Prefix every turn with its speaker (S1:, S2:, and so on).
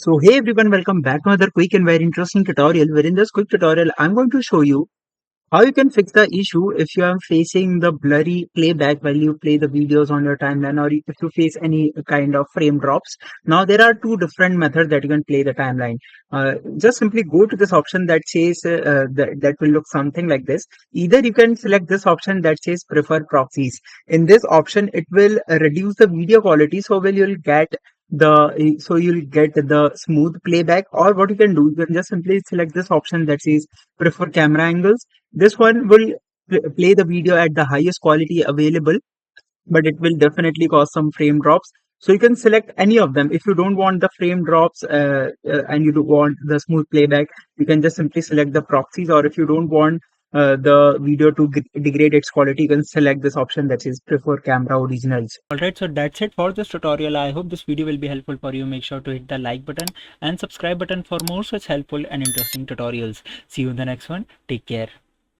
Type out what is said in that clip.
S1: So hey everyone, welcome back to another quick and very interesting tutorial where in this quick tutorial I'm going to show you how you can fix the issue if you are facing the blurry playback while you play the videos on your timeline, or if you face any kind of frame drops. Now there are two different methods that you can play the timeline. Just simply go to this option that says that will look something like this. Either you can select this option that says prefer proxies. In this option it will reduce the video quality, so you'll get the smooth playback. Or what you can do, you can just simply select this option that says prefer camera angles. This one will play the video at the highest quality available, but it will definitely cause some frame drops. So you can select any of them. If you don't want the frame drops and you do want the smooth playback, you can just simply select the proxies. Or if you don't want the video to degrade its quality, you can select this option that says prefer camera originals.
S2: Alright, so that's it for this tutorial. I hope this video will be helpful for you. Make sure to hit the like button and subscribe button for more such helpful and interesting tutorials. See you in the next one. Take care.